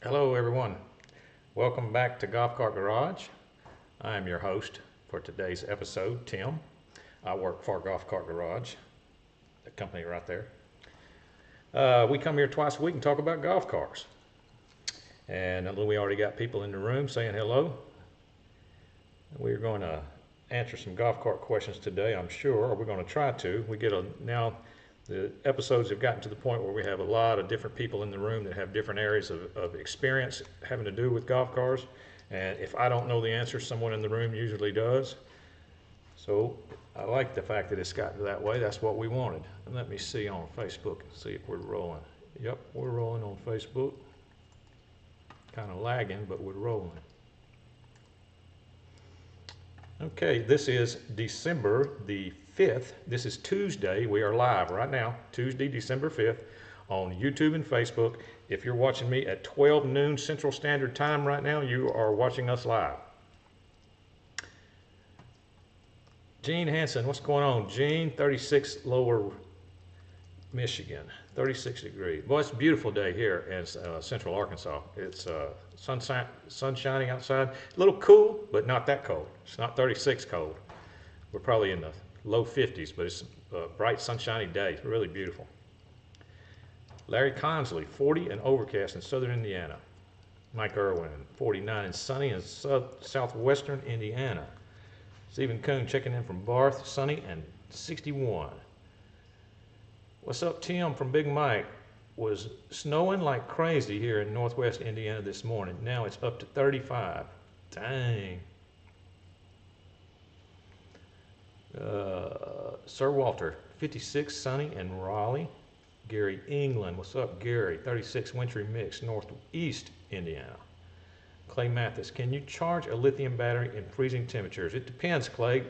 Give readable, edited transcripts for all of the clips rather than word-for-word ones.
Hello everyone, welcome back to Golf Cart Garage. I am your host for today's episode, Tim. I work for Golf Cart Garage, the company right there. We come here twice a week and talk about golf cars. And we already got people in the room saying hello. We're going to answer some golf cart questions today, I'm sure, or we're going to try to. Now the episodes have gotten to the point where we have a lot of different people in the room that have different areas of experience having to do with golf cars. And if I don't know the answer, someone in the room usually does. So I like the fact that it's gotten that way. That's what we wanted. And let me see on Facebook and see if we're rolling. Yep, we're rolling on Facebook. Kind of lagging, but we're rolling. Okay, this is December the 5th. This is Tuesday. We are live right now, Tuesday, December 5th, on YouTube and Facebook. If you're watching me at 12 noon Central Standard Time right now, you are watching us live. Gene Hansen, what's going on? Gene, 36 Lower Michigan, 36 degrees. Boy, it's a beautiful day here in Central Arkansas. It's sun shining outside. A little cool, but not that cold. It's not 36 cold. We're probably in the low 50s, but it's a bright, sunshiny day. It's really beautiful. Larry Consley, 40 and overcast in southern Indiana. Mike Irwin, 49 and sunny in southwestern Indiana. Stephen Coon checking in from Barth, sunny and 61. What's up, Tim from Big Mike? Was snowing like crazy here in northwest Indiana this morning. Now it's up to 35. Dang. Sir Walter, 56, sunny in Raleigh. Gary England, what's up, Gary? 36, wintry mix, northeast Indiana. Clay Mathis, can you charge a lithium battery in freezing temperatures? It depends, Clay.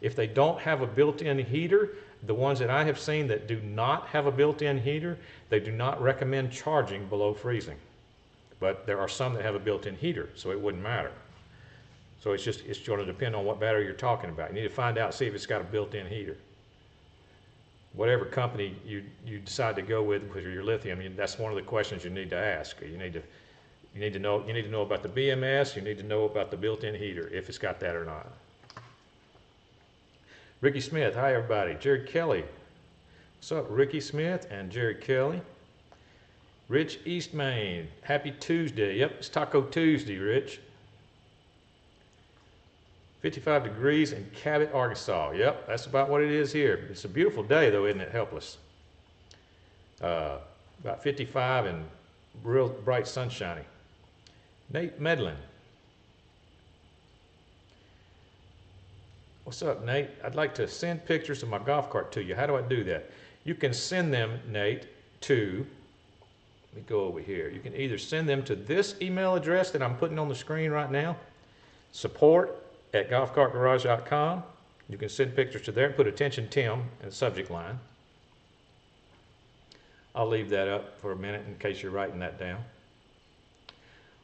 If they don't have a built-in heater, the ones that I have seen that do not have a built-in heater, they do not recommend charging below freezing. But there are some that have a built-in heater, so it wouldn't matter. So it's going to depend on what battery you're talking about. You need to find out, see if it's got a built-in heater. Whatever company you decide to go with your lithium, that's one of the questions you need to ask. You need to know about the BMS. You need to know about the built-in heater, if it's got that or not. Ricky Smith, hi everybody. Jerry Kelly, what's up, Ricky Smith and Jerry Kelly. Rich East Main, happy Tuesday. Yep, it's Taco Tuesday, Rich. 55 degrees in Cabot, Arkansas. Yep, that's about what it is here. It's a beautiful day though, isn't it? Helpless. About 55 and real bright sunshiny. Nate Medlin. What's up, Nate? I'd like to send pictures of my golf cart to you. How do I do that? You can send them, Nate, to, let me go over here. You can either send them to this email address that I'm putting on the screen right now, support@golfcartgarage.com. You can send pictures to there and put attention Tim in the subject line. I'll leave that up for a minute in case you're writing that down.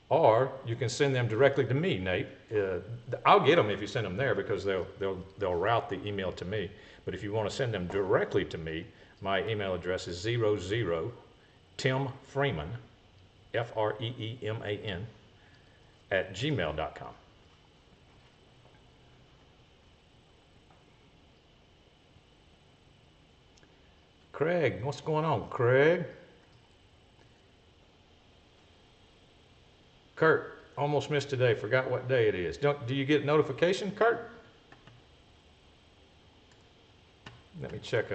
Or you can send them directly to me, Nate. I'll get them if you send them there because they'll route the email to me. But if you want to send them directly to me, my email address is 00 Freeman, Freeman, @gmail.com. Craig, what's going on, Craig? Kurt, almost missed today, forgot what day it is. Do you get notification, Kurt? Let me check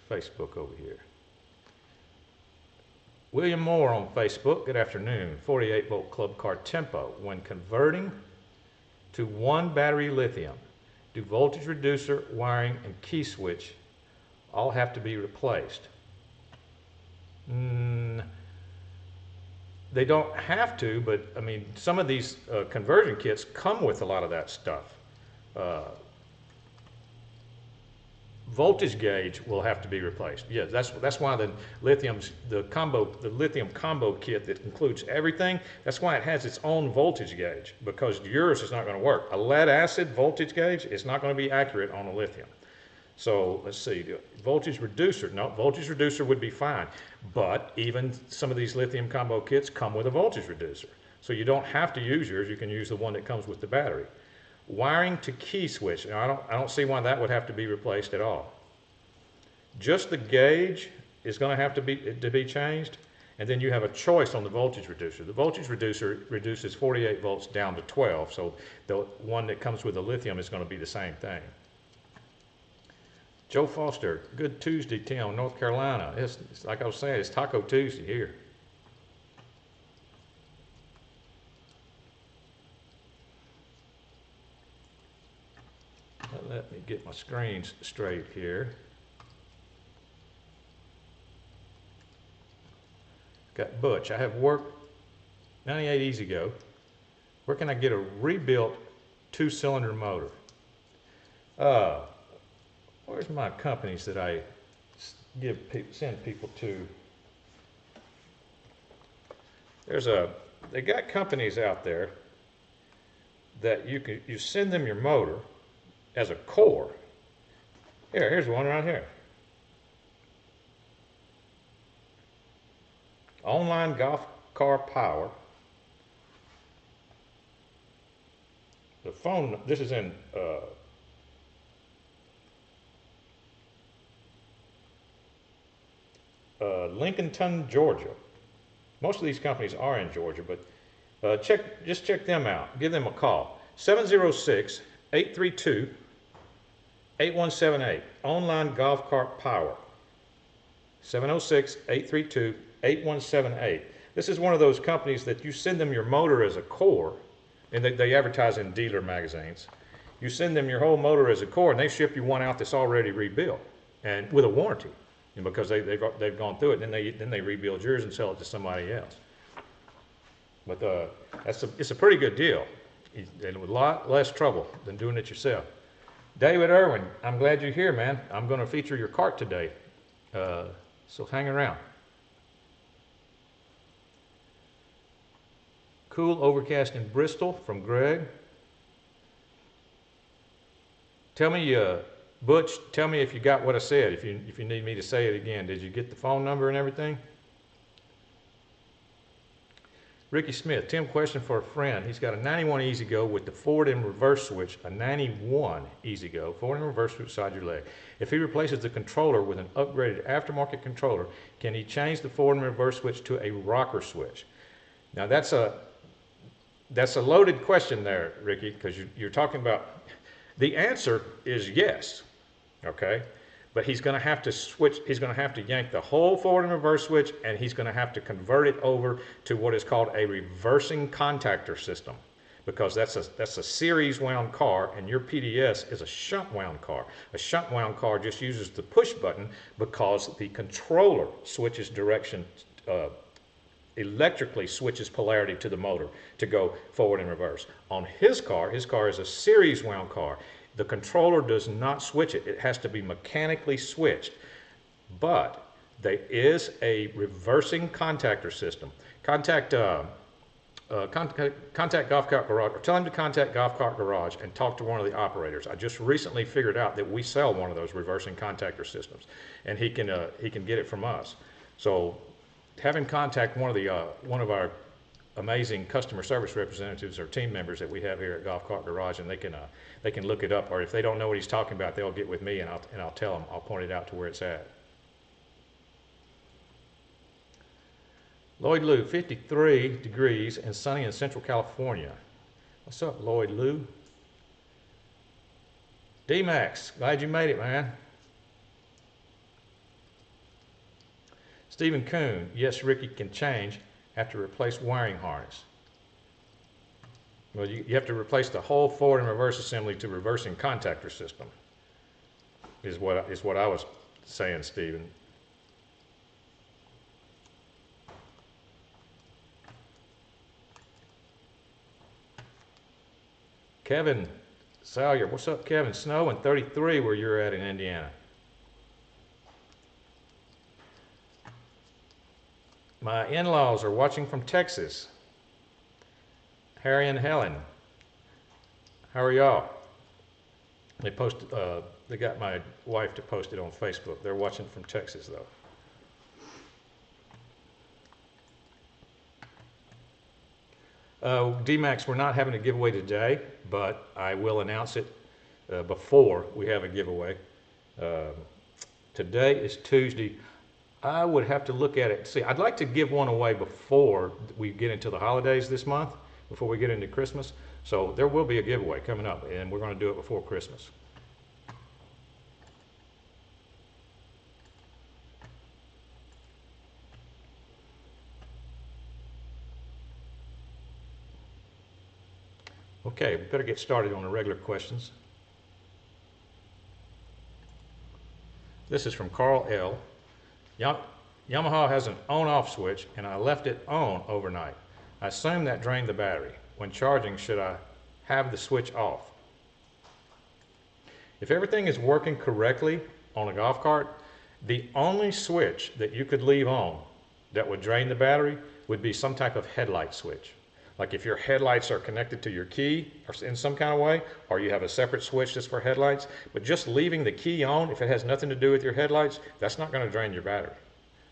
Facebook over here. William Moore on Facebook, good afternoon. 48 volt club car tempo. When converting to one battery lithium, do voltage reducer, wiring, and key switch all have to be replaced? They don't have to, but I mean, some of these conversion kits come with a lot of that stuff. Voltage gauge will have to be replaced. Yeah, that's why the lithium combo kit that includes everything, that's why it has its own voltage gauge, because yours is not going to work. A lead acid voltage gauge is not going to be accurate on a lithium. So let's see, the voltage reducer. No, voltage reducer would be fine. But even some of these lithium combo kits come with a voltage reducer. So you don't have to use yours. You can use the one that comes with the battery. Wiring to key switch. Now, I don't see why that would have to be replaced at all. Just the gauge is going to have to be changed. And then you have a choice on the voltage reducer. The voltage reducer reduces 48 volts down to 12. So the one that comes with the lithium is going to be the same thing. Joe Foster, good Tuesday, Tim, North Carolina. It's like I was saying, it's Taco Tuesday here. Let me get my screens straight here. Got Butch. I have worked 98 Easygo. Where can I get a rebuilt 2-cylinder motor? Where's my companies that I send people to? They got companies out there that you send them your motor as a core. Here's one right here. Online Golf Car Power. The phone, this is in Lincolnton, Georgia. Most of these companies are in Georgia, but just check them out. Give them a call. 706-832-8178. Online Golf Cart Power. 706-832-8178. This is one of those companies that you send them your motor as a core, and they advertise in dealer magazines. You send them your whole motor as a core, and they ship you one out that's already rebuilt and with a warranty, and because they've gone through it. Then they rebuild yours and sell it to somebody else. But it's a pretty good deal, and with a lot less trouble than doing it yourself. David Irwin, I'm glad you're here, man. I'm going to feature your cart today, so hang around. Cool overcast in Bristol from Greg. Tell me, Butch, tell me if you got what I said, if you need me to say it again. Did you get the phone number and everything? Ricky Smith, Tim, question for a friend. He's got a 91 Easygo with the forward and reverse switch, a 91 Easygo, forward and reverse switch beside your leg. If he replaces the controller with an upgraded aftermarket controller, can he change the forward and reverse switch to a rocker switch? Now that's a loaded question there, Ricky, because you're talking about, the answer is yes, okay? But he's going to have to switch, he's going to have to yank the whole forward and reverse switch, and he's going to have to convert it over to what is called a reversing contactor system, because that's a series wound car, and your PDS is a shunt wound car. A shunt wound car just uses the push button because the controller switches direction, electrically switches polarity to the motor to go forward and reverse. On his car is a series wound car. The controller does not switch it. It has to be mechanically switched. But there is a reversing contactor system. Contact Golf Cart Garage, or tell him to contact Golf Cart Garage and talk to one of the operators. I just recently figured out that we sell one of those reversing contactor systems, and he can get it from us. So have him contact one of our amazing customer service representatives or team members that we have here at Golf Cart Garage, and they can look it up, or if they don't know what he's talking about, they'll get with me and I'll tell them. I'll point it out to where it's at. Lloyd Lou, 53 degrees and sunny in Central California. What's up, Lloyd Lou? D-Max, glad you made it, man. Stephen Kuhn, yes, Ricky can change. Have to replace wiring harness. Well, you have to replace the whole forward and reverse assembly to reversing contactor system, is what I was saying, Stephen. Kevin Salyer, what's up, Kevin? Snow and 33 where you're at in Indiana. My in-laws are watching from Texas. Harry and Helen. How are y'all? They posted they got my wife to post it on Facebook. They're watching from Texas though. D-Max, we're not having a giveaway today, but I will announce it before we have a giveaway. Today is Tuesday. I would have to look at it. See, I'd like to give one away before we get into the holidays this month, before we get into Christmas. So there will be a giveaway coming up, and we're going to do it before Christmas. Okay, we better get started on the regular questions. This is from Carl L. Yamaha has an on-off switch, and I left it on overnight. I assume that drained the battery. When charging, should I have the switch off? If everything is working correctly on a golf cart, the only switch that you could leave on that would drain the battery would be some type of headlight switch. Like if your headlights are connected to your key or in some kind of way, or you have a separate switch just for headlights, but just leaving the key on, if it has nothing to do with your headlights, that's not going to drain your battery.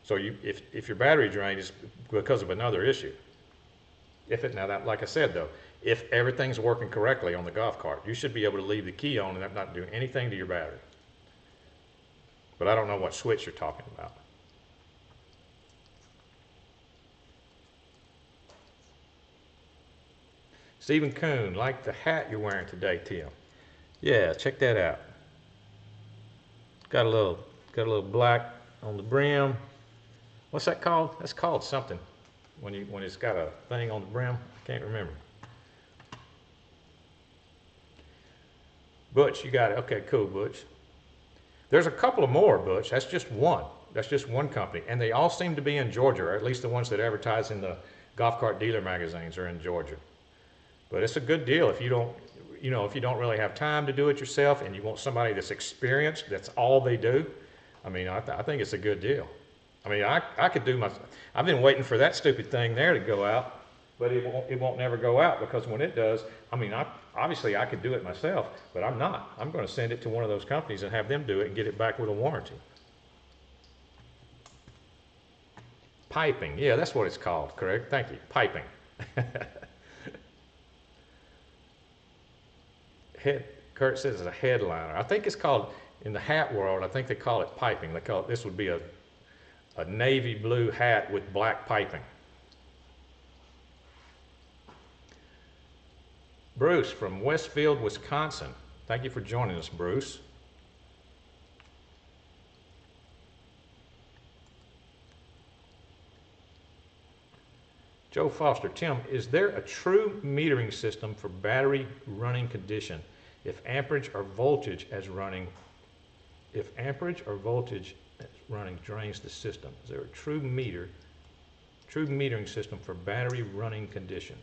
So if your battery drains because of another issue, like I said though, if everything's working correctly on the golf cart, you should be able to leave the key on and that not do anything to your battery. But I don't know what switch you're talking about. Stephen Kuhn, like the hat you're wearing today, Tim. Yeah, check that out. Got a little black on the brim. What's that called? That's called something when it's got a thing on the brim. I can't remember. Butch, you got it. Okay, cool, Butch. There's a couple of more, Butch. That's just one. That's just one company, and they all seem to be in Georgia, or at least the ones that advertise in the golf cart dealer magazines are in Georgia. But it's a good deal if you don't, if you don't really have time to do it yourself and you want somebody that's experienced, that's all they do. I mean, I think it's a good deal. I mean, I could do I've been waiting for that stupid thing there to go out, but it won't never go out, because when it does, I mean, obviously I could do it myself, but I'm not. I'm going to send it to one of those companies and have them do it and get it back with a warranty. Piping, yeah, that's what it's called, correct? Thank you, piping. Kurt says it's a headliner. I think it's called, in the hat world, I think they call it piping. They call it, this would be a navy blue hat with black piping. Bruce from Westfield, Wisconsin. Thank you for joining us, Bruce. Joe Foster, Tim, is there a true metering system for battery running condition? If amperage or voltage as running drains the system, is there a true metering system for battery running condition?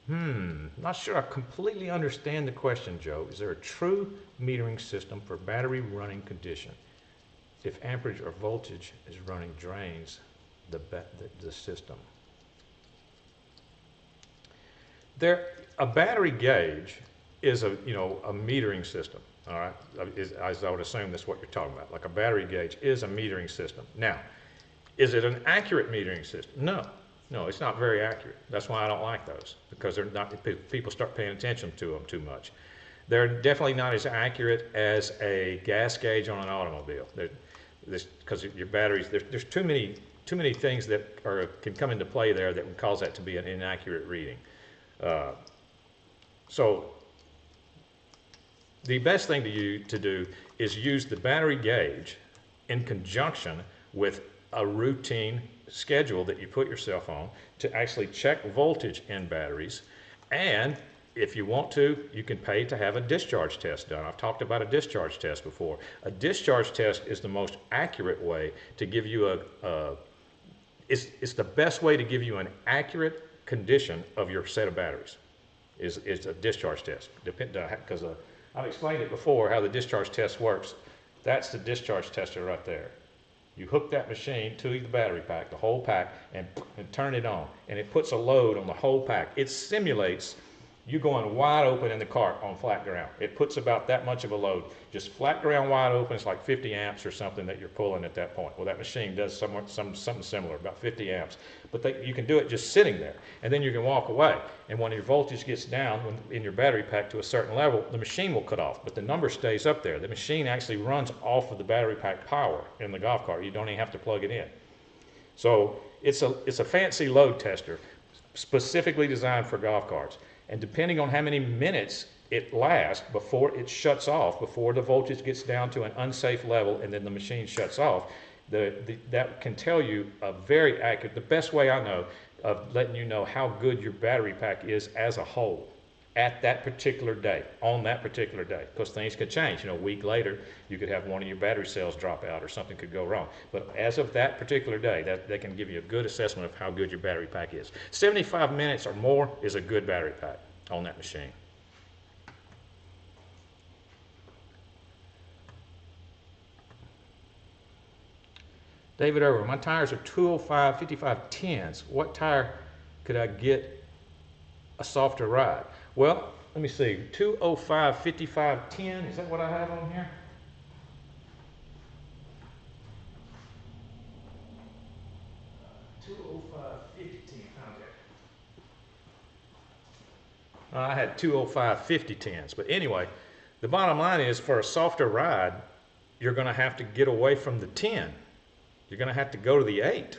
Not sure I completely understand the question, Joe. Is there a true metering system for battery running condition? If amperage or voltage is running drains the system. A battery gauge is a metering system. All right, as I would assume that's what you're talking about. Like a battery gauge is a metering system. Now, is it an accurate metering system? No, it's not very accurate. That's why I don't like those, because they're not. People start paying attention to them too much. They're definitely not as accurate as a gas gauge on an automobile. Because your batteries, there's too many things that can come into play there that would cause that to be an inaccurate reading. So the best thing to do is use the battery gauge in conjunction with a routine schedule that you put yourself on to actually check voltage in batteries. And if you want to, you can pay to have a discharge test done. I've talked about a discharge test before. A discharge test is the most accurate way to give you it's the best way to give you an accurate condition of your set of batteries. Is a discharge test. Because I've explained it before how the discharge test works. That's the discharge tester right there. You hook that machine to the battery pack, the whole pack, and turn it on, and it puts a load on the whole pack. It simulates you going wide open in the cart on flat ground. It puts about that much of a load. Just flat ground wide open, it's like 50 amps or something that you're pulling at that point. Well, that machine does something similar, about 50 amps. But you can do it just sitting there, and then you can walk away. And when your voltage gets down in your battery pack to a certain level, the machine will cut off, but the number stays up there. The machine actually runs off of the battery pack power in the golf cart. You don't even have to plug it in. So it's a fancy load tester, specifically designed for golf carts. And depending on how many minutes it lasts before it shuts off, before the voltage gets down to an unsafe level and then the machine shuts off, that can tell you a very accurate, the best way I know of letting you know how good your battery pack is as a whole at that particular day, on that particular day. Because things could change. You know, a week later, you could have one of your battery cells drop out or something could go wrong. But as of that particular day, that can give you a good assessment of how good your battery pack is. 75 minutes or more is a good battery pack on that machine. David Irwin, my tires are 205 55 10s. What tire could I get a softer ride? Well, let me see, 205 55 10, is that what I have on here? I had 205 50 10s, but anyway, the bottom line is for a softer ride, you're going to have to get away from the 10. You're going to have to go to the 8,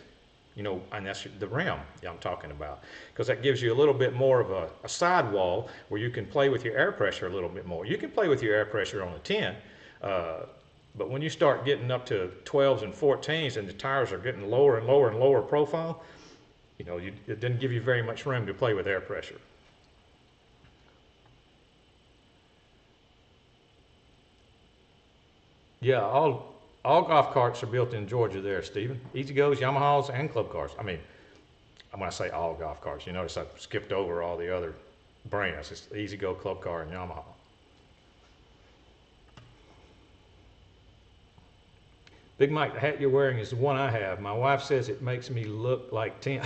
you know, and that's the rim I'm talking about, because that gives you a little bit more of a sidewall where you can play with your air pressure a little bit more. You can play with your air pressure on the 10, but when you start getting up to 12s and 14s and the tires are getting lower and lower and lower profile, you know, it doesn't give you very much room to play with air pressure. Yeah, all golf carts are built in Georgia there, Stephen. Easygos, Yamahas, and club cars. I mean, when I say all golf carts, you notice I skipped over all the other brands. It's Easygo, Club Car, and Yamaha. Big Mike, the hat you're wearing is the one I have. My wife says it makes me look like Tim.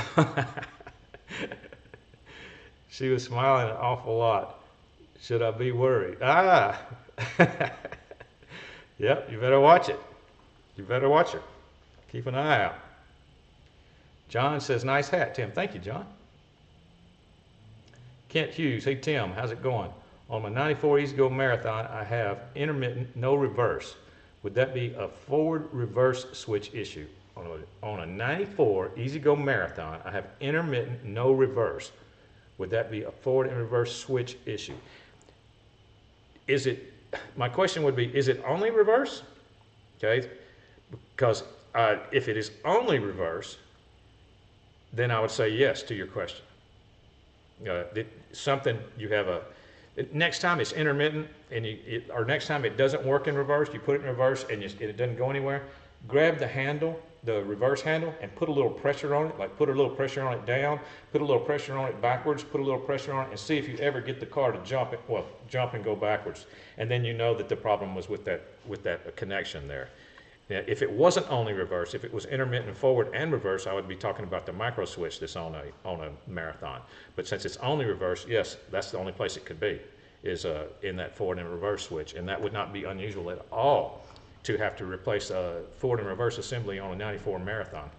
She was smiling an awful lot. Should I be worried? Ah! Yep, you better watch it. You better watch it. Keep an eye out. John says, nice hat, Tim. Thank you, John. Kent Hughes, hey, Tim, how's it going? On my 94 Easygo Marathon, I have intermittent, no reverse. Would that be a forward-reverse switch issue? On a 94 Easygo Marathon, I have intermittent, no reverse. Would that be a forward and reverse switch issue? My question would be, is it only reverse? Okay, because if it is only reverse, then I would say yes to your question. Next time it's intermittent, or next time it doesn't work in reverse, you put it in reverse and it doesn't go anywhere, grab the handle, the reverse handle, and put a little pressure on it, like put a little pressure on it down, put a little pressure on it backwards, put a little pressure on it, and see if you ever get the car to jump and go backwards. And then you know that the problem was with that connection there. Now, if it wasn't only reverse, if it was intermittent forward and reverse, I would be talking about the micro switch that's on a marathon. But since it's only reverse, yes, that's the only place it could be, is in that forward and reverse switch. And that would not be unusual at all to have to replace a forward and reverse assembly on a 94 marathon.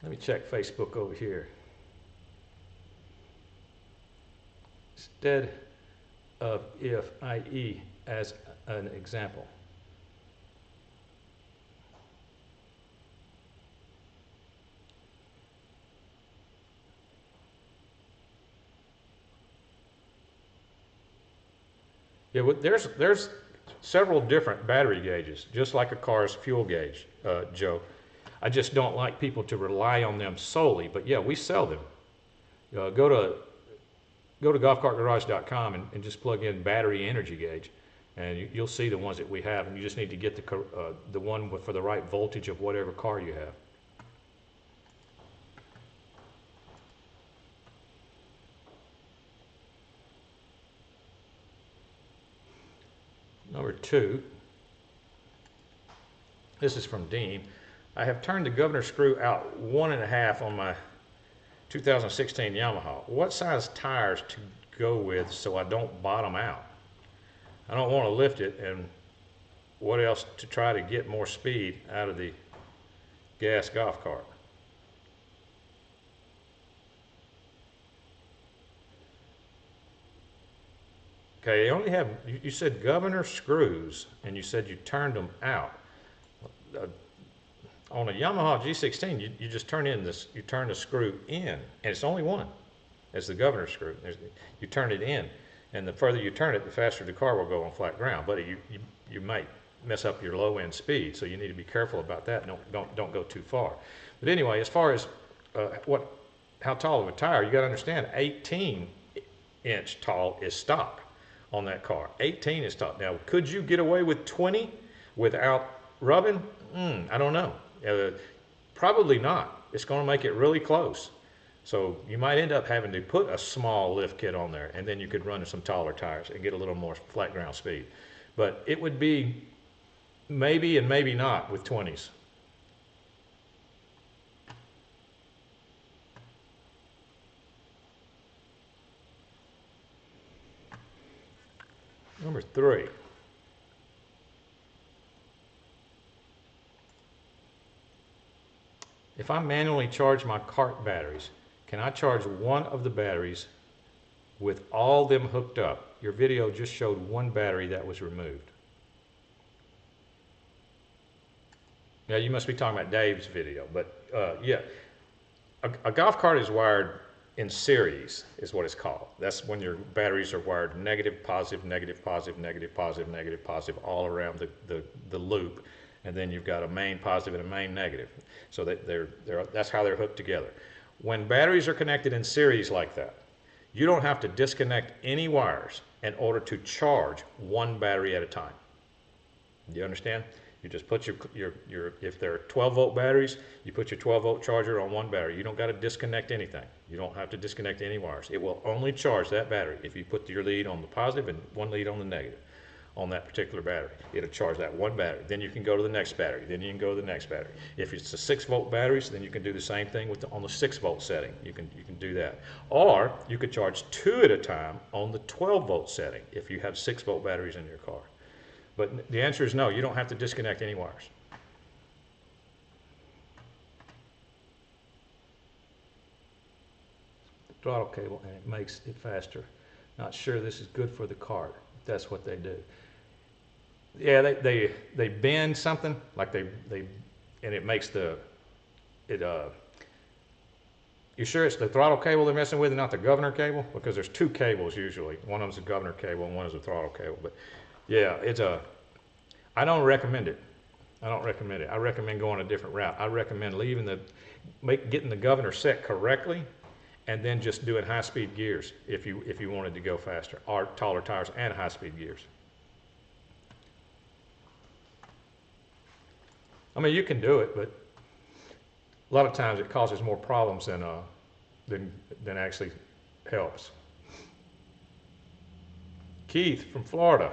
Let me check Facebook over here. Instead of if, i.e., as an example. Yeah, well, there's several different battery gauges, just like a car's fuel gauge, Joe. I just don't like people to rely on them solely, but yeah, we sell them. Go to golfcartgarage.com and just plug in battery energy gauge, and you'll see the ones that we have, and you just need to get the one for the right voltage of whatever car you have. Number 2, this is from Dean. I have turned the governor screw out 1.5 on my 2016 Yamaha. What size tires to go with so I don't bottom out? I don't want to lift it, and what else to try to get more speed out of the gas golf cart? Okay, you only have, you said governor screws, and you said you turned them out. On a Yamaha G16, you just turn in this, you turn the screw in, and it's only one. It's the governor screw. You turn it in, and the further you turn it, the faster the car will go on flat ground. But you might mess up your low end speed, so you need to be careful about that. Don't go too far. But anyway, as far as how tall of a tire, you got to understand 18-inch tall is stock on that car. 18 is stock. Now, could you get away with 20 without rubbing? I don't know. Probably not. It's going to make it really close. So you might end up having to put a small lift kit on there, and then you could run some taller tires and get a little more flat ground speed. But it would be maybe and maybe not with 20s. Number 3. If I manually charge my cart batteries, can I charge one of the batteries with all them hooked up? Your video just showed one battery that was removed. Now you must be talking about Dave's video, but yeah, a golf cart is wired in series, is what it's called. That's when your batteries are wired negative, positive, negative, positive, negative, positive, negative, positive, all around the loop. And then you've got a main positive and a main negative. So that's how they're hooked together. When batteries are connected in series like that, you don't have to disconnect any wires in order to charge one battery at a time. Do you understand? You just put if they're 12-volt batteries, you put your 12-volt charger on one battery. You don't got to disconnect anything. You don't have to disconnect any wires. It will only charge that battery if you put your lead on the positive and one lead on the negative on that particular battery. It'll charge that one battery. Then you can go to the next battery. Then you can go to the next battery. If it's a 6-volt battery, then you can do the same thing on the 6-volt setting. You can do that. Or you could charge 2 at a time on the 12-volt setting if you have 6-volt batteries in your car. But the answer is no, you don't have to disconnect any wires. Throttle cable, and it makes it faster. Not sure this is good for the cart. That's what they do. Yeah, they bend something like and it makes you sure it's the throttle cable they're messing with and not the governor cable? Because there's 2 cables usually. One of them's a governor cable and one is a throttle cable. But yeah, I don't recommend it. I don't recommend it. I recommend going a different route. I recommend getting the governor set correctly, and then just doing high-speed gears if you wanted to go faster, or taller tires and high-speed gears. I mean, you can do it, but a lot of times it causes more problems than actually helps. Keith from Florida,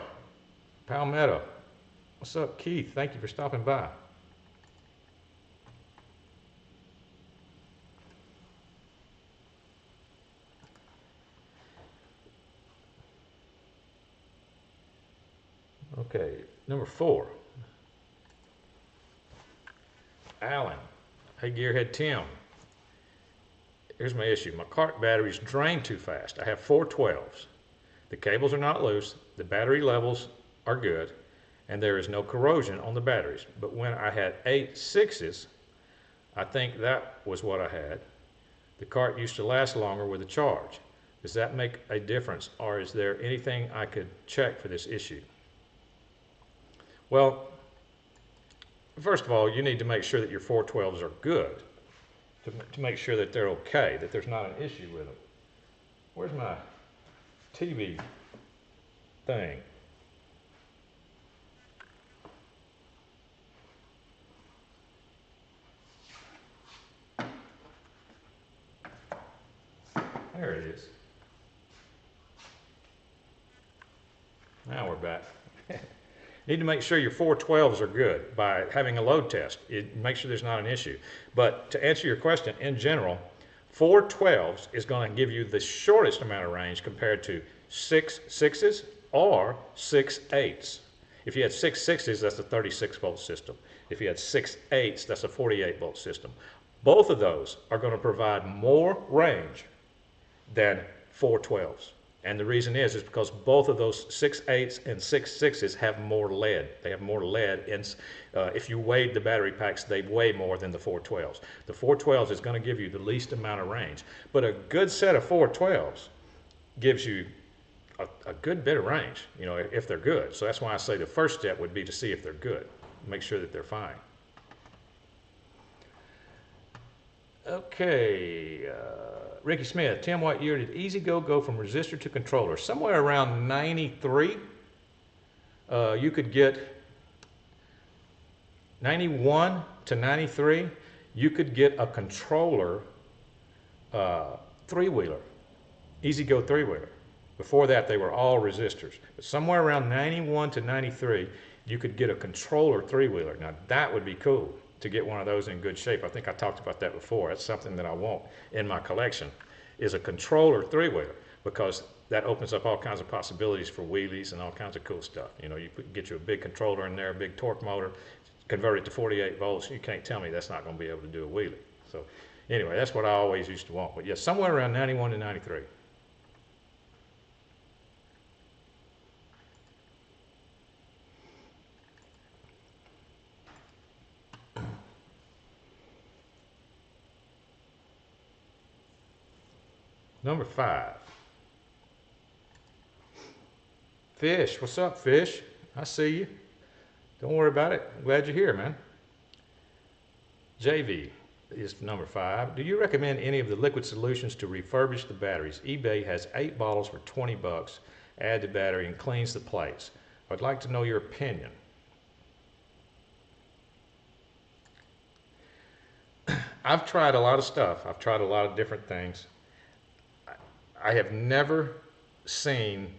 Palmetto. What's up, Keith? Thank you for stopping by. Okay, number 4. Alan. Hey, Gearhead Tim. Here's my issue. My cart batteries drain too fast. I have 4 12s. The cables are not loose. The battery levels are good. And there is no corrosion on the batteries. But when I had 8 6s, I think that was what I had. The cart used to last longer with a charge. Does that make a difference, or is there anything I could check for this issue? Well, first of all, you need to make sure that your 4 12s are good, to make sure that they're okay, that there's not an issue with them. Where's my TV thing? There it is. Now we're back. Need to make sure your 4 12s are good by having a load test. Make sure there's not an issue. But to answer your question, in general, 412s is going to give you the shortest amount of range compared to 6 6s or 6 8s. If you had 6 6s, that's a 36 volt system. If you had 6 8s, that's a 48 volt system. Both of those are going to provide more range than 412s. And the reason is because both of those 6 8s and 6 6s have more lead. They have more lead. And if you weighed the battery packs, they weigh more than the 412s. The 412s is going to give you the least amount of range. But a good set of 412s gives you a good bit of range, you know, if they're good. So that's why I say the first step would be to see if they're good. Make sure that they're fine. Okay, Ricky Smith, Tim, what year did Easygo go from resistor to controller? Somewhere around 93. You could get 91 to 93. You could get a controller three-wheeler, Easygo three-wheeler. Before that, they were all resistors. But somewhere around 91 to 93, you could get a controller three-wheeler. Now, that would be cool to get one of those in good shape. I think I talked about that before. That's something that I want in my collection, is a controller three-wheeler, because that opens up all kinds of possibilities for wheelies and all kinds of cool stuff. You know, you get you a big controller in there, a big torque motor, convert it to 48 volts. You can't tell me that's not going to be able to do a wheelie. So anyway, that's what I always used to want. But yeah, somewhere around 91 to 93. Number 5. Fish, what's up, Fish? I see you. Don't worry about it. I'm glad you're here, man. JV is number 5. Do you recommend any of the liquid solutions to refurbish the batteries? eBay has 8 bottles for 20 bucks. Add the battery and cleans the plates. I'd like to know your opinion. I've tried a lot of stuff. I've tried a lot of different things. I have never seen,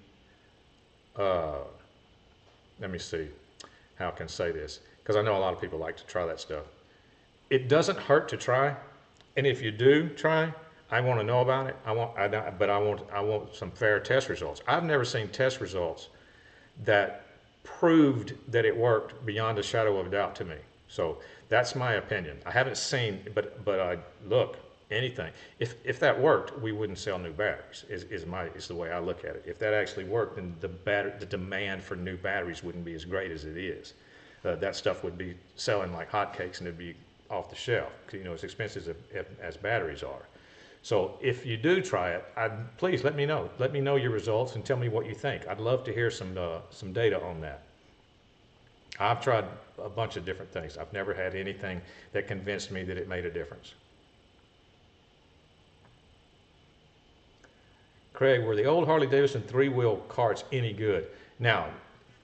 let me see how I can say this, because I know a lot of people like to try that stuff. It doesn't hurt to try, and if you do try, I want to know about it. I want some fair test results. I've never seen test results that proved that it worked beyond a shadow of a doubt to me. So that's my opinion. I haven't seen, but look. Anything. If that worked, we wouldn't sell new batteries. Is the way I look at it. If that actually worked, then the demand for new batteries wouldn't be as great as it is. That stuff would be selling like hotcakes, and it'd be off the shelf. You know, as expensive as batteries are. So if you do try it, please let me know. Let me know your results and tell me what you think. I'd love to hear some data on that. I've tried a bunch of different things. I've never had anything that convinced me that it made a difference. Craig, were the old Harley-Davidson three-wheel carts any good? Now,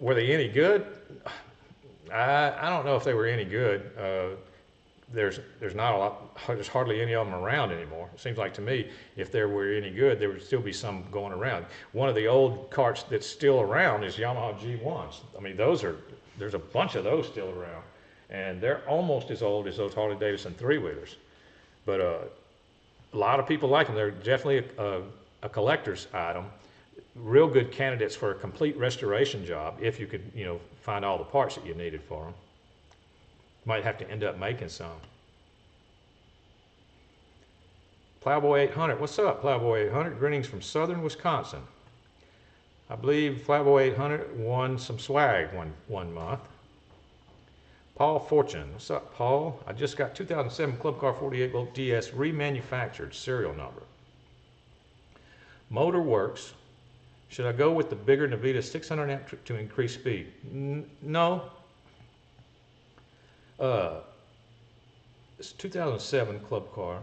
were they any good? I don't know if they were any good. There's not a lot. There's hardly any of them around anymore. It seems like to me, if there were any good, there would still be some going around. One of the old carts that's still around is Yamaha G1s. I mean, there's a bunch of those still around, and they're almost as old as those Harley-Davidson three-wheelers. But a lot of people like them. They're definitely a collector's item, real good candidates for a complete restoration job if you could, you know, find all the parts that you needed for them. Might have to end up making some. Plowboy 800, what's up, Plowboy 800? Greetings from southern Wisconsin. I believe Plowboy 800 won some swag one month. Paul Fortune, what's up, Paul? I just got 2007 Club Car 48 volt DS remanufactured, serial number. Motor works. Should I go with the bigger Navita 600 amp to increase speed? No. It's 2007 Club Car.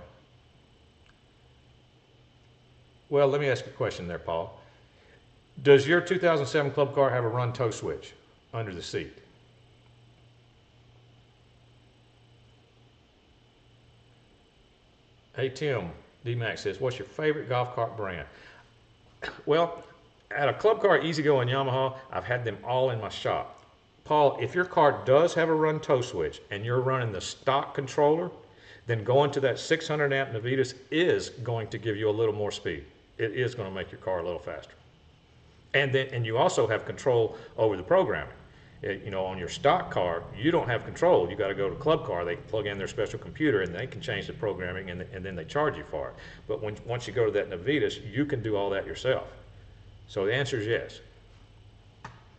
Well, let me ask you a question there, Paul. Does your 2007 Club Car have a run tow switch under the seat? Hey, Tim, D-Max says, what's your favorite golf cart brand? Well, at a Club Car, Easygo, and Yamaha, I've had them all in my shop. Paul, if your car does have a run tow switch and you're running the stock controller, then going to that 600 amp Navitas is going to give you a little more speed. It is going to make your car a little faster. And you also have control over the programming. On your stock car, you don't have control. You got to go to Club Car. They plug in their special computer and they can change the programming, and then they charge you for it. But once you go to that Navitas, you can do all that yourself. So the answer is yes.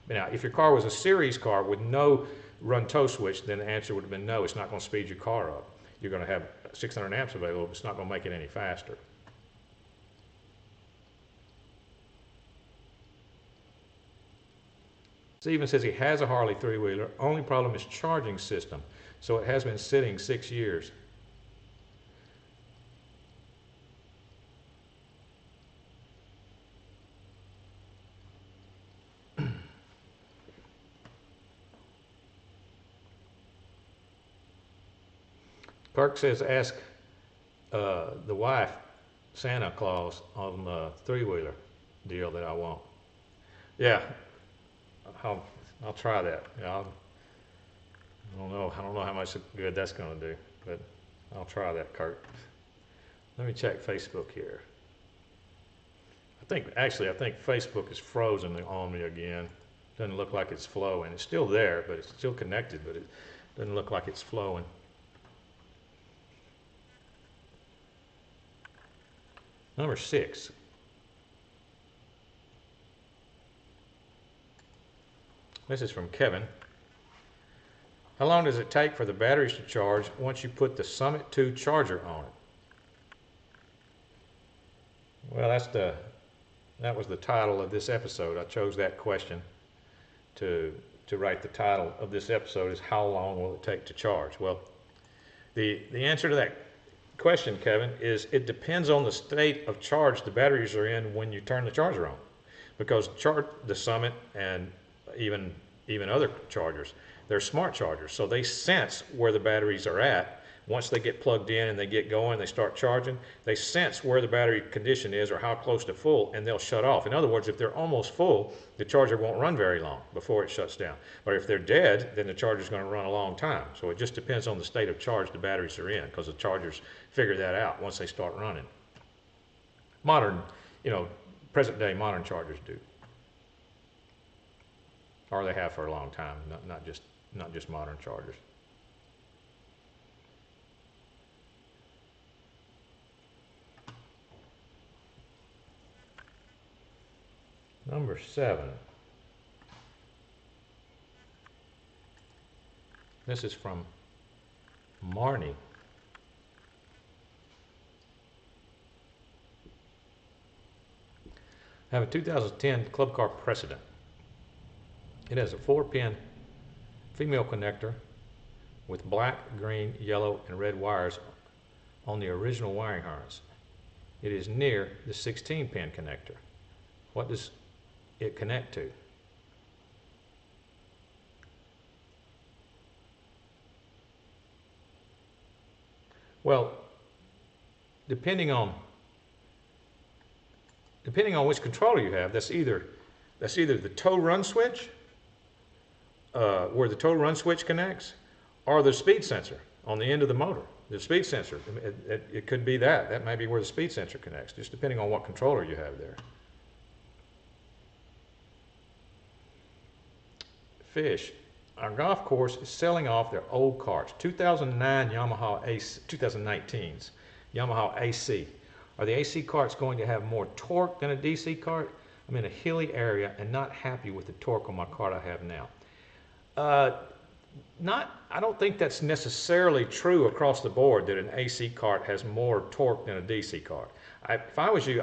Now, if your car was a series car with no run tow switch, then the answer would have been no. It's not going to speed your car up. You're going to have 600 amps available, but it's not going to make it any faster. Steven says he has a Harley three-wheeler. Only problem is charging system. So it has been sitting 6 years. Kirk says ask the wife, Santa Claus, on the three-wheeler deal that I want. Yeah. I'll try that. I don't know how much good that's going to do, but I'll try that, Kurt. Let me check Facebook here. I think Facebook is frozen on me again. Doesn't look like it's flowing. It's still there, but it's still connected, but it doesn't look like it's flowing. Number 6. This is from Kevin. How long does it take for the batteries to charge once you put the Summit 2 charger on it? Well, that was the title of this episode. I chose that question to write the title of this episode, is how long will it take to charge? Well, the answer to that question, Kevin, is it depends on the state of charge the batteries are in when you turn the charger on. Because the Summit and even other chargers, they're smart chargers, so they sense where the batteries are at. Once they get plugged in and they get going, they start charging, they sense where the battery condition is or how close to full, and they'll shut off. In other words, if they're almost full, the charger won't run very long before it shuts down. But if they're dead, then the charger's going to run a long time. So it just depends on the state of charge the batteries are in, because the chargers figure that out once they start running. Present day modern chargers do. Or they have for a long time, not just modern chargers. Number 7. This is from Marnie. I have a 2010 Club Car Precedent. It has a 4-pin female connector with black, green, yellow, and red wires on the original wiring harness. It is near the 16-pin connector. What does it connect to? Well, depending on which controller you have, that's either the tow run switch, where the tow run switch connects, or the speed sensor on the end of the motor. The speed sensor, it could be that. That may be where the speed sensor connects, just depending on what controller you have there. Fish. Our golf course is selling off their old carts, 2009 Yamaha AC, 2019s, Yamaha AC. Are the AC carts going to have more torque than a DC cart? I'm in a hilly area and not happy with the torque on my cart I have now. I don't think that's necessarily true across the board, that an AC cart has more torque than a DC cart. If I was you,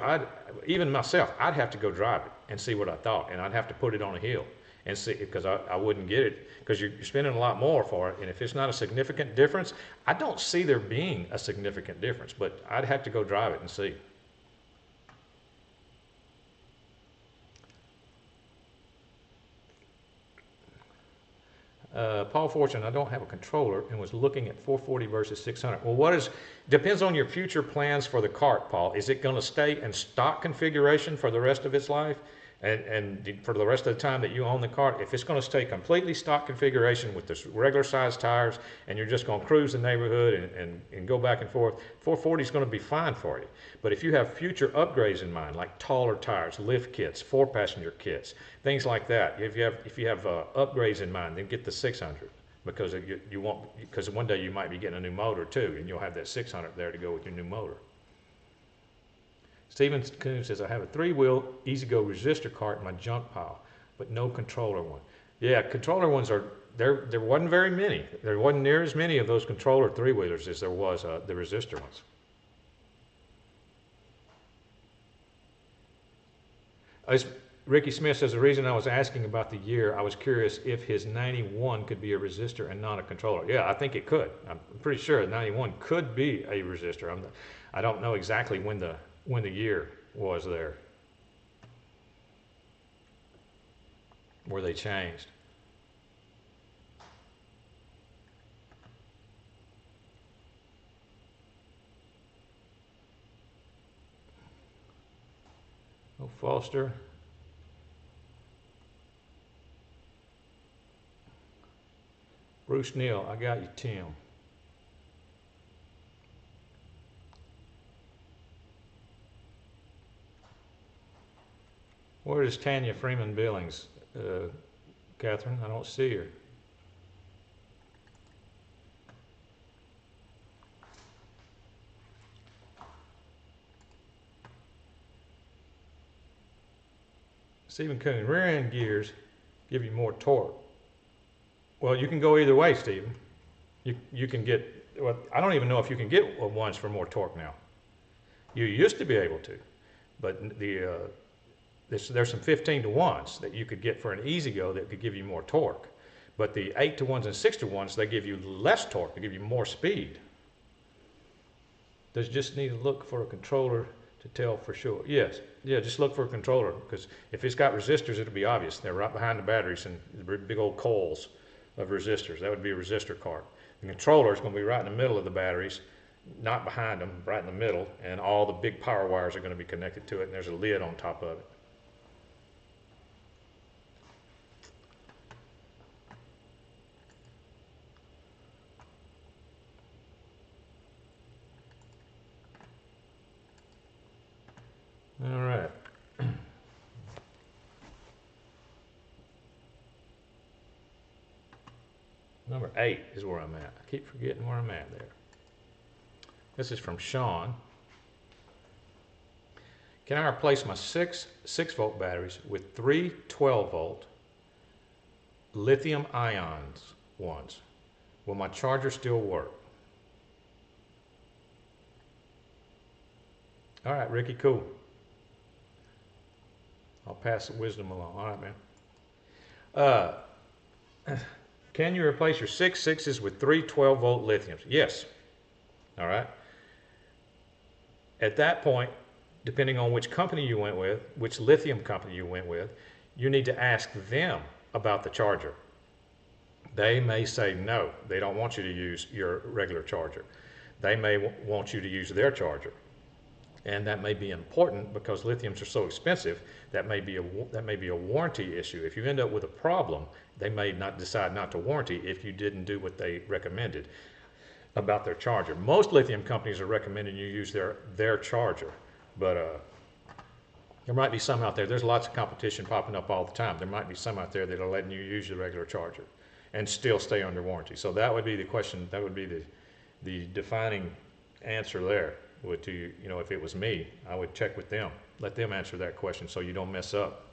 even myself, I'd have to go drive it and see what I thought, and I'd have to put it on a hill and see, because I wouldn't get it, because you're spending a lot more for it, and if it's not a significant difference, I don't see there being a significant difference, but I'd have to go drive it and see. Paul Fortune, I don't have a controller and was looking at 440 versus 600. Well, depends on your future plans for the cart, Paul. Is it going to stay in stock configuration for the rest of its life? And for the rest of the time that you own the car, if it's going to stay completely stock configuration with this regular size tires and you're just going to cruise the neighborhood and go back and forth, 440 is going to be fine for you. But if you have future upgrades in mind, like taller tires, lift kits, 4-passenger kits, things like that, if you have upgrades in mind, then get the 600, because because one day you might be getting a new motor too, and you'll have that 600 there to go with your new motor. Stephen Coon says, I have a 3-wheel Easygo resistor cart in my junk pile, but no controller one. Yeah, controller ones there wasn't very many. There wasn't near as many of those controller 3-wheelers as there was the resistor ones. Ricky Smith says, the reason I was asking about the year, I was curious if his 91 could be a resistor and not a controller. Yeah, I think it could. I'm pretty sure 91 could be a resistor. I don't know exactly when the year was there, where they changed. Oh, Foster. Bruce Neal, I got you, Tim. Where is Tanya Freeman Billings, Catherine? I don't see her. Stephen Coon, rear end gears give you more torque. Well, you can go either way, Stephen. You can get, well, I don't even know if you can get ones for more torque now. You used to be able to, but there's some 15-to-1s that you could get for an Easygo that could give you more torque. But the 8-to-1s and 6-to-1s, they give you less torque, they give you more speed. Does just need to look for a controller to tell for sure? Yes, yeah, just look for a controller, because if it's got resistors, it'll be obvious. They're right behind the batteries and the big old coils of resistors. That would be a resistor cart. The controller is going to be right in the middle of the batteries, not behind them, right in the middle, and all the big power wires are going to be connected to it, and there's a lid on top of it. All right. Number 8 is where I'm at. I keep forgetting where I'm at there. This is from Sean. Can I replace my 6-volt batteries with 3 12-volt lithium ions ones? Will my charger still work? All right, Ricky, cool. I'll pass the wisdom along. All right, man. Can you replace your 6 6s with 3 12-volt lithiums? Yes. All right. At that point, depending on which company you went with, which lithium company you went with, you need to ask them about the charger. They may say no, they don't want you to use your regular charger. They may want you to use their charger. And that may be important because lithiums are so expensive. That may be a warranty issue. If you end up with a problem, they may decide not to warranty if you didn't do what they recommended about their charger. Most lithium companies are recommending you use their charger, but there might be some out there. There's lots of competition popping up all the time. There might be some out there that are letting you use your regular charger and still stay under warranty. So that would be the question. That would be the defining answer there. If it was me, I would check with them. Let them answer that question so you don't mess up.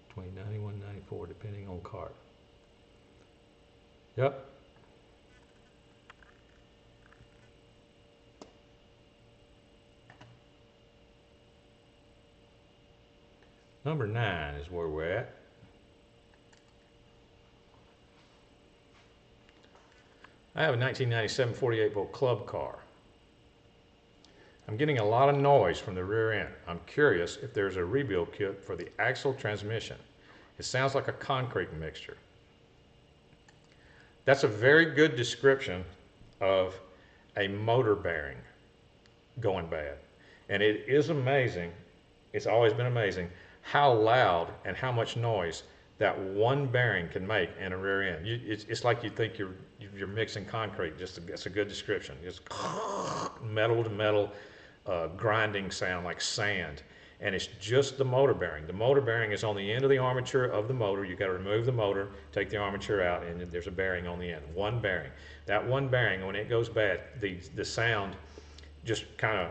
Between 91 and 94, depending on cart. Yep. Number 9 is where we're at. I have a 1997 48-volt club car. I'm getting a lot of noise from the rear end. I'm curious if there's a rebuild kit for the axle transmission. It sounds like a concrete mixture. That's a very good description of a motor bearing going bad. And it is amazing, it's always been amazing, how loud and how much noise that one bearing can make in a rear end. It's like you think you're mixing concrete. It's a good description. Just metal to metal grinding sound like sand. And it's just the motor bearing. The motor bearing is on the end of the armature of the motor. You got to remove the motor, take the armature out, and there's a bearing on the end. One bearing. That one bearing, when it goes bad, the sound just kind of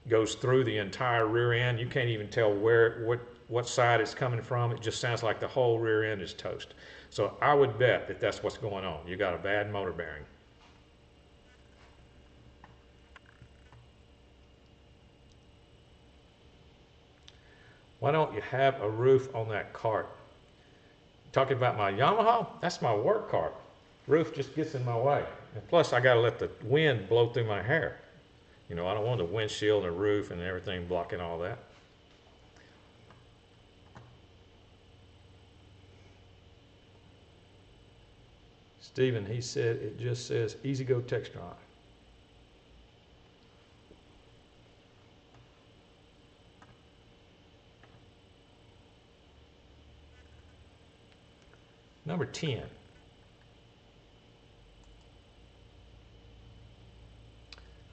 goes through the entire rear end. You can't even tell what side it's coming from. It just sounds like the whole rear end is toast. So I would bet that that's what's going on. You got a bad motor bearing. Why don't you have a roof on that cart? Talking about my Yamaha, that's my work cart. Roof just gets in my way. And plus I gotta let the wind blow through my hair. You know, I don't want the windshield and the roof and everything blocking all that. Stephen, he said it just says Easygo text drive. Number 10.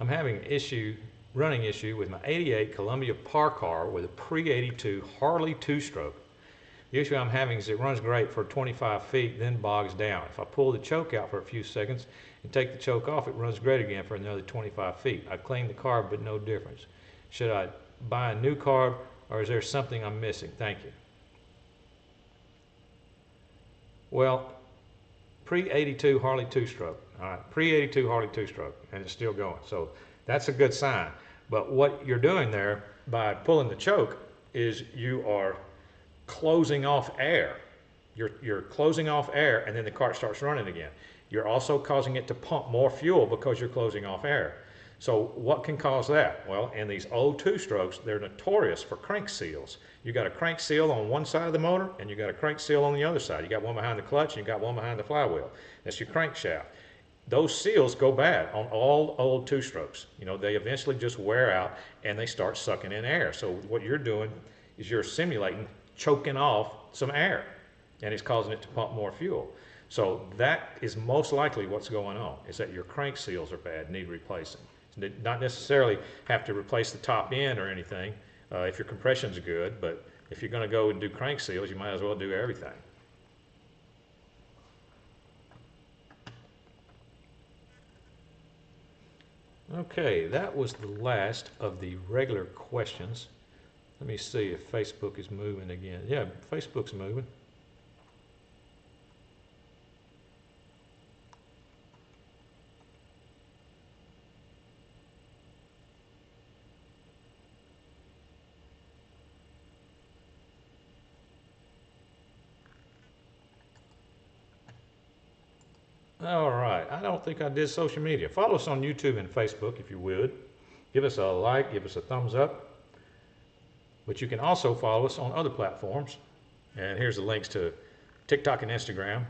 I'm having an running issue with my 88 Columbia Par car with a pre-82 Harley 2-stroke. The issue I'm having is it runs great for 25 feet, then bogs down. If I pull the choke out for a few seconds and take the choke off, it runs great again for another 25 feet. I cleaned the carb, but no difference. Should I buy a new carb, or is there something I'm missing? Thank you. Well, pre-82 Harley 2-stroke. All right, pre-82 Harley 2-stroke, and it's still going. So that's a good sign. But what you're doing there by pulling the choke is you are closing off air. You're closing off air, and then the cart starts running again. You're also causing it to pump more fuel because you're closing off air. So what can cause that? Well, in these old 2-strokes, they're notorious for crank seals. You got a crank seal on one side of the motor, and you got a crank seal on the other side. You got one behind the clutch, and you got one behind the flywheel. That's your crankshaft. Those seals go bad on all old 2-strokes. You know, they eventually just wear out, and they start sucking in air. So what you're doing is you're simulating choking off some air, and it's causing it to pump more fuel. So that is most likely what's going on, is that your crank seals are bad, need replacing. Not necessarily have to replace the top end or anything if your compression's good, but if you're going to go and do crank seals, you might as well do everything. Okay, that was the last of the regular questions. Let me see if Facebook is moving again. Yeah, Facebook's moving. All right, I don't think I did social media. Follow us on YouTube and Facebook if you would. Give us a like, give us a thumbs up. But you can also follow us on other platforms. And here's the links to TikTok and Instagram.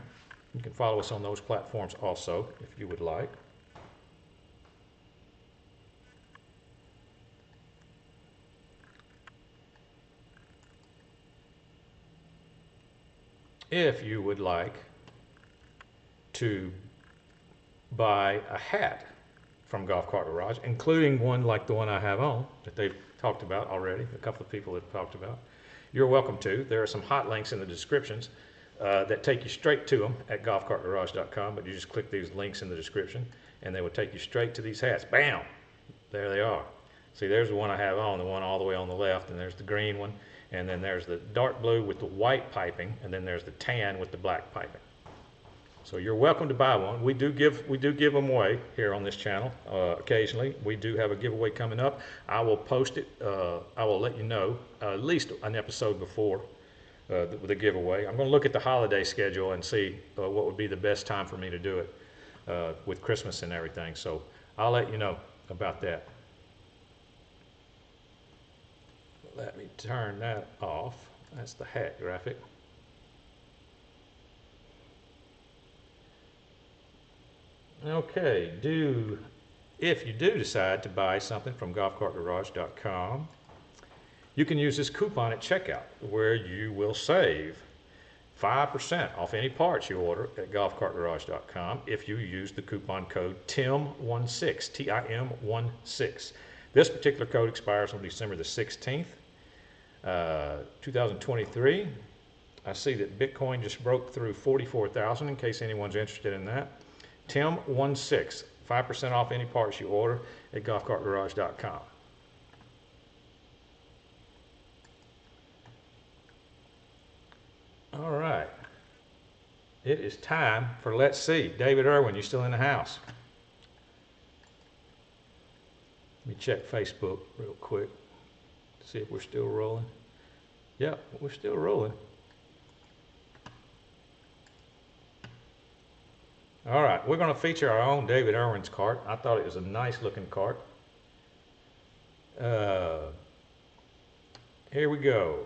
You can follow us on those platforms also if you would like. If you would like to buy a hat from Golf Cart Garage, including one like the one I have on that they've talked about already, a couple of people have talked about, you're welcome to. There are some hot links in the descriptions that take you straight to them at golfcartgarage.com, but you just click these links in the description and they will take you straight to these hats. Bam! There they are. See, there's the one I have on, the one all the way on the left, and there's the green one, and then there's the dark blue with the white piping, and then there's the tan with the black piping. So you're welcome to buy one. We do give them away here on this channel occasionally. We do have a giveaway coming up. I will post it. I will let you know at least an episode before the giveaway. I'm going to look at the holiday schedule and see what would be the best time for me to do it with Christmas and everything. So I'll let you know about that. Let me turn that off. That's the hat graphic. Okay, do if you do decide to buy something from golfcartgarage.com, you can use this coupon at checkout where you will save 5% off any parts you order at golfcartgarage.com if you use the coupon code TIM16, T-I-M-16. This particular code expires on December the 16th, 2023. I see that Bitcoin just broke through 44,000 in case anyone's interested in that. TIM16, 5% off any parts you order at golfcartgarage.com. All right. It is time for Let's See. David Irwin, you still in the house? Let me check Facebook real quick to see if we're still rolling. Yep, we're still rolling. All right, we're going to feature our own David Irwin's cart. I thought it was a nice looking cart. Here we go.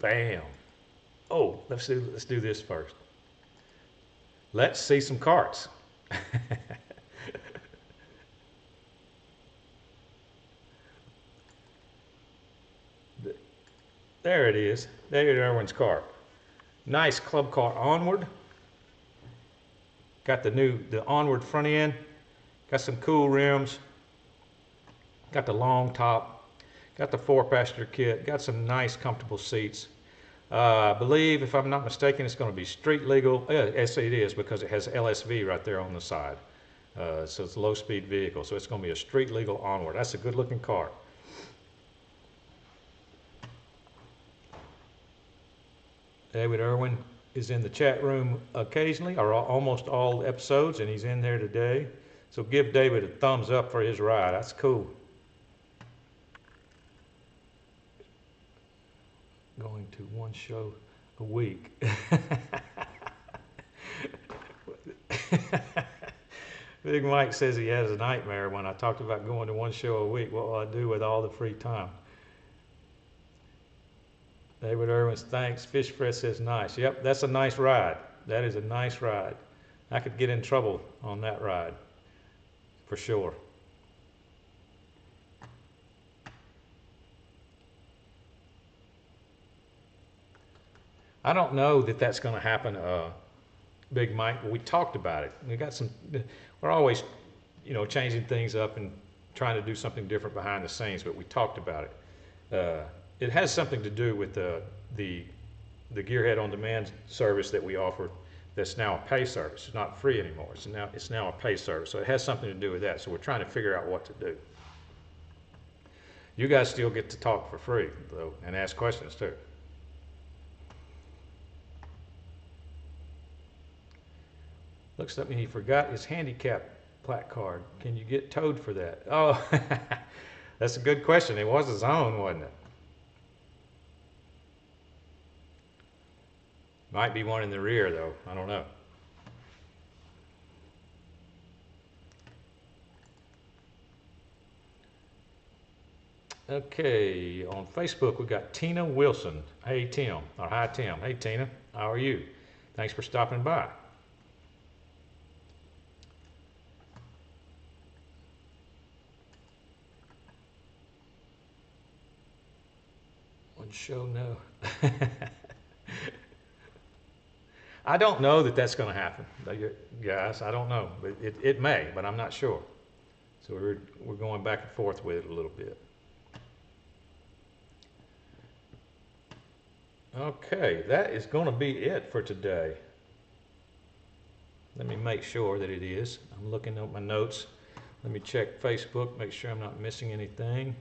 Bam. Oh, let's do this first. Let's see some carts. There it is, David Irwin's cart. Nice club cart Onward. Got the Onward front end. Got some cool rims. Got the long top. Got the 4-passenger kit. Got some nice comfortable seats. I believe, if I'm not mistaken, it's going to be street legal. Yes, it is, because it has LSV right there on the side. So it's a low-speed vehicle. So it's going to be a street legal Onward. That's a good-looking car. David Irwin is in the chat room occasionally, or almost all episodes, and he's in there today. So give David a thumbs up for his ride. That's cool. Going to one show a week. Big Mike says he has a nightmare when I talked about going to one show a week. What will I do with all the free time? David Irwin's thanks. Fish Fresh says nice. Yep, that's a nice ride. That is a nice ride. I could get in trouble on that ride, for sure. I don't know that that's going to happen, Big Mike. We talked about it. We're always, changing things up and trying to do something different behind the scenes, but we talked about it. It has something to do with the Gearhead On Demand service that we offer. That's now a pay service. It's not free anymore. It's now a pay service. So it has something to do with that. So we're trying to figure out what to do. You guys still get to talk for free, though, and ask questions too. Looks like he forgot his handicap plaque card. Can you get towed for that? Oh, that's a good question. It was his own, wasn't it? Might be one in the rear, though. I don't know. Okay, on Facebook we got Tina Wilson. Hey Tim, or hi Tim. Hey Tina, how are you? Thanks for stopping by. One show, no. I don't know that that's going to happen, guys. I don't know, but it may, but I'm not sure. So we're going back and forth with it a little bit. Okay, that is going to be it for today. Let me make sure that it is. I'm looking at my notes. Let me check Facebook, make sure I'm not missing anything.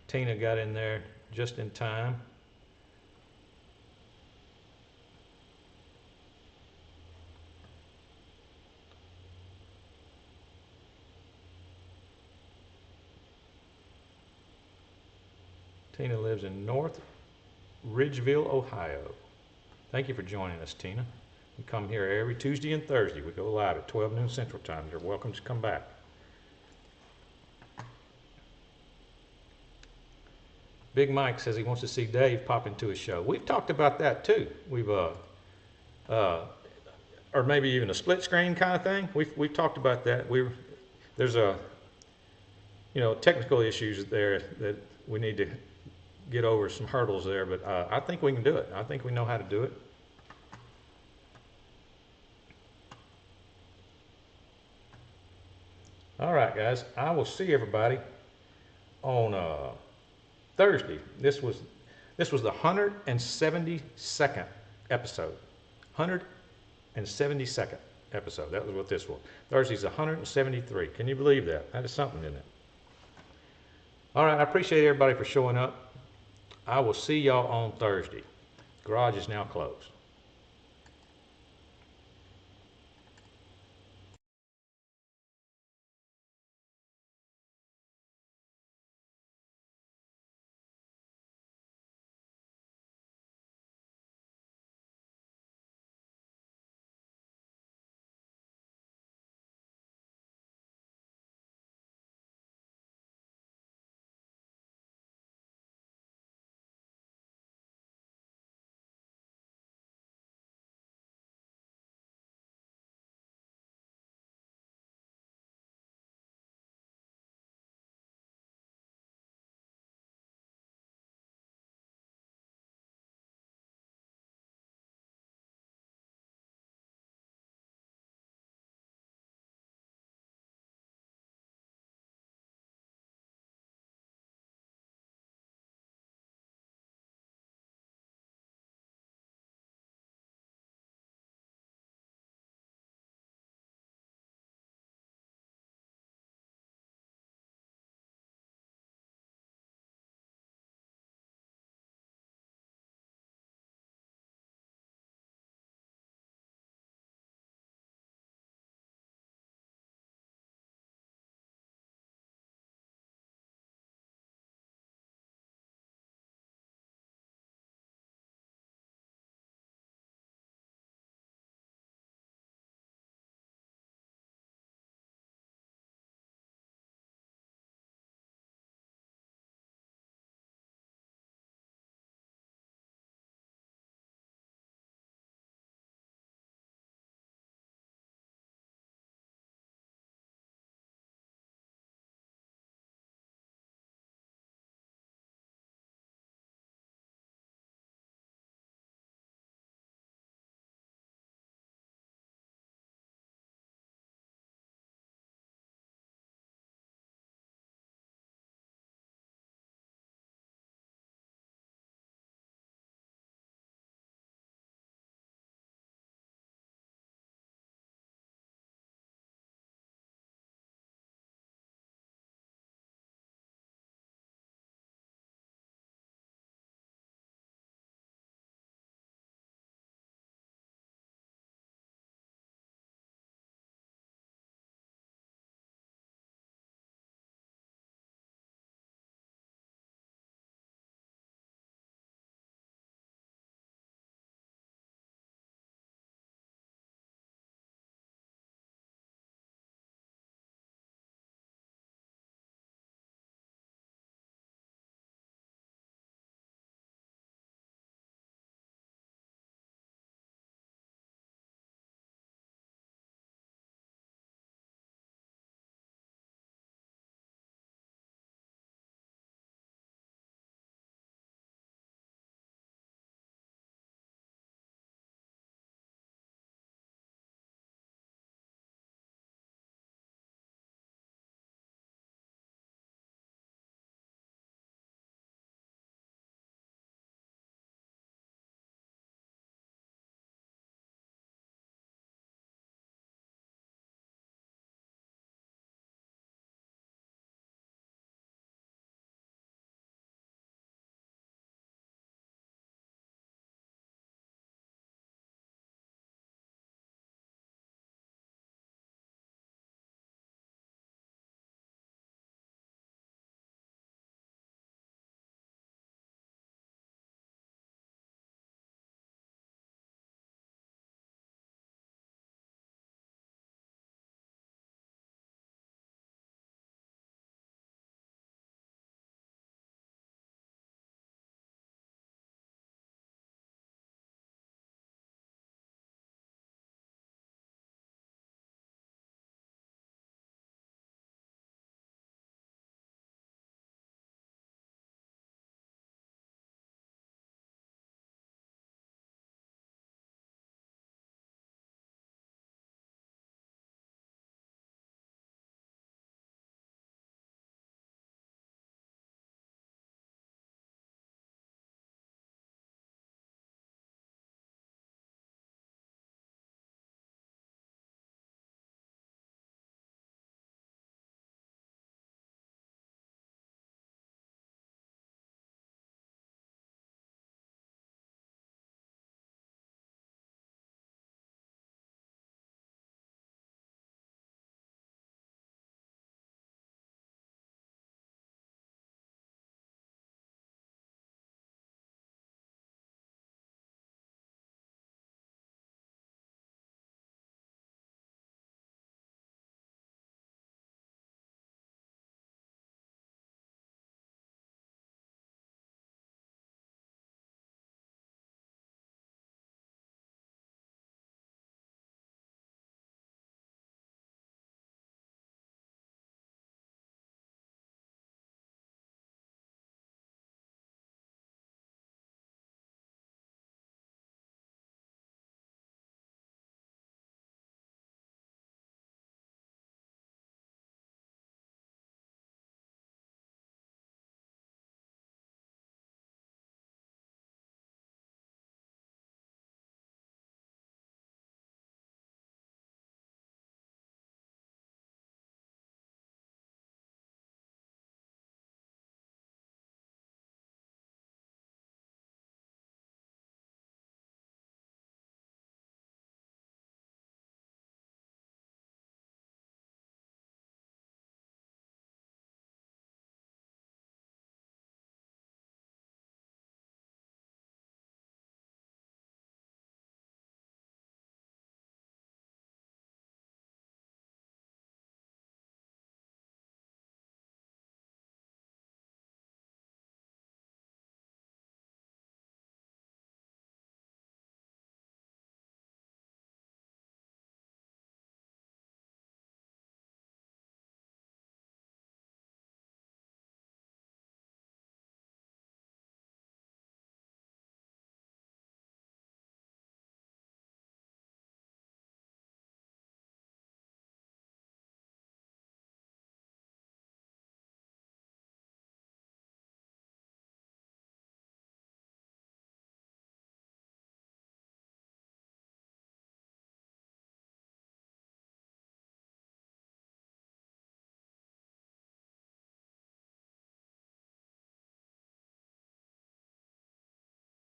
Tina got in there just in time. Tina lives in North Ridgeville, Ohio. Thank you for joining us, Tina. We come here every Tuesday and Thursday. We go live at 12 noon Central Time. You're welcome to come back. Big Mike says he wants to see Dave pop into his show. We've talked about that too. or maybe even a split screen kind of thing. We've talked about that. There's a, you know, technical issues there that we need to get over, some hurdles there, but I think we can do it. I think we know how to do it. All right, guys, I will see everybody on Thursday. This was the 172nd episode. 172nd episode. That was what this was. Thursday's 173. Can you believe that? That is something, isn't it? All right, I appreciate everybody for showing up. I will see y'all on Thursday. Garage is now closed.